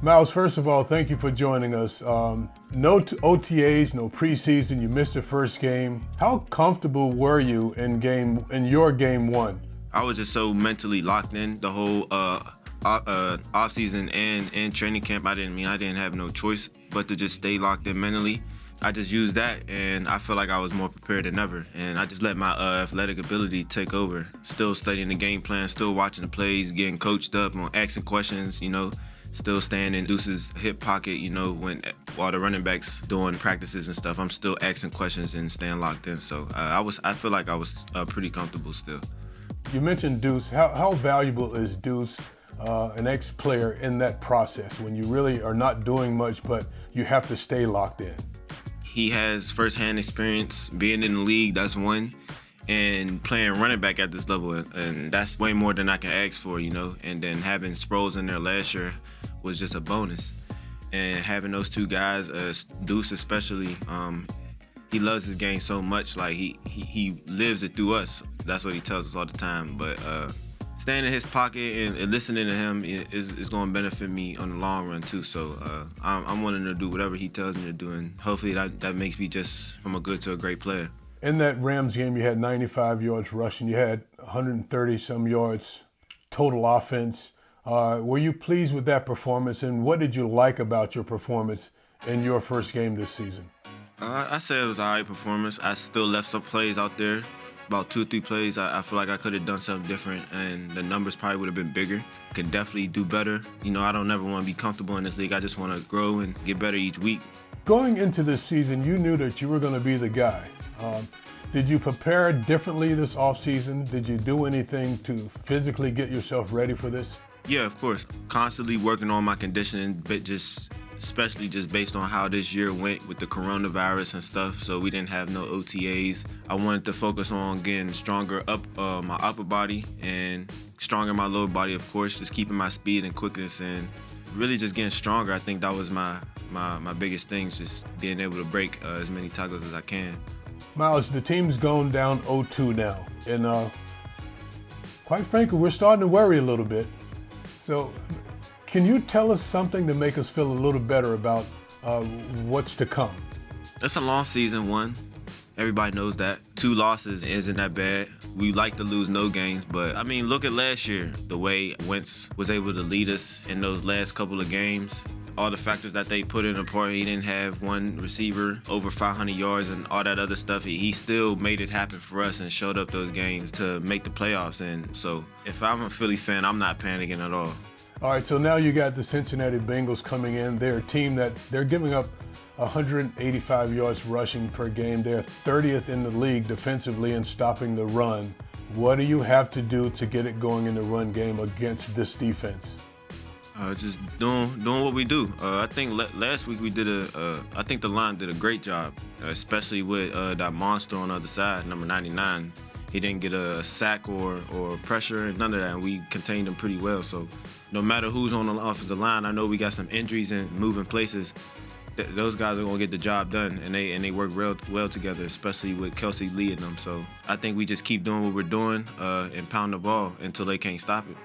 Miles, first of all, thank you for joining us. No OTAs, no preseason. You missed the first game. How comfortable were you in your game one? I was just so mentally locked in the whole offseason and training camp. I didn't have no choice but to just stay locked in mentally. I just used that, and I feel like I was more prepared than ever. And I just let my athletic ability take over. Still studying the game plan, still watching the plays, getting coached up, on asking questions, still staying in Deuce's hip pocket, while the running backs doing practices and stuff. I'm still asking questions and staying locked in. So I feel like I was pretty comfortable still. You mentioned Deuce. How valuable is Deuce, an ex-player, in that process when you really are not doing much, but you have to stay locked in? He has firsthand experience being in the league, that's one, and playing running back at this level, and that's way more than I can ask for, and then having Sproles in there last year was just a bonus. And having those two guys, Deuce especially, he loves his game so much, like he lives it through us. That's what he tells us all the time. But staying in his pocket and listening to him is going to benefit me on the long run too. So I'm willing to do whatever he tells me to do, and hopefully that makes me just from a good to a great player. In that Rams game, you had 95 yards rushing. You had 130 some yards total offense. Were you pleased with that performance, and what did you like about your performance in your first game this season? I say it was an all right performance. I still left some plays out there. About 2 or 3 plays, I feel like I could have done something different, and the numbers probably would have been bigger. Could definitely do better. I don't ever want to be comfortable in this league. I just want to grow and get better each week. Going into this season, you knew that you were going to be the guy. Did you prepare differently this offseason? Did you do anything to physically get yourself ready for this? Yeah, of course. Constantly working on my conditioning, but especially just based on how this year went with the coronavirus and stuff. So we didn't have no OTAs. I wanted to focus on getting stronger my upper body and stronger my lower body, of course, just keeping my speed and quickness and really just getting stronger. I think that was my biggest thing, just being able to break as many tackles as I can. Miles, the team's gone down 0-2 now, and quite frankly, we're starting to worry a little bit. So can you tell us something to make us feel a little better about what's to come? It's a long season, one. Everybody knows that. 2 losses isn't that bad. We like to lose no games, but look at last year, the way Wentz was able to lead us in those last couple of games. All the factors that they put in a part, he didn't have one receiver over 500 yards and all that other stuff. He still made it happen for us and showed up those games to make the playoffs. And so if I'm a Philly fan, I'm not panicking at all. All right, so now you got the Cincinnati Bengals coming in. They're a team that they're giving up 185 yards rushing per game. They're 30th in the league defensively in stopping the run. What do you have to do to get it going in the run game against this defense? Just doing what we do. I think last week I think the line did a great job, especially with that monster on the other side, number 99. He didn't get a sack or pressure and none of that, and we contained him pretty well. So no matter who's on the offensive line, I know we got some injuries and moving places. Those guys are going to get the job done, and they work real well together, especially with Kelsey leading them. So I think we just keep doing what we're doing and pound the ball until they can stop it.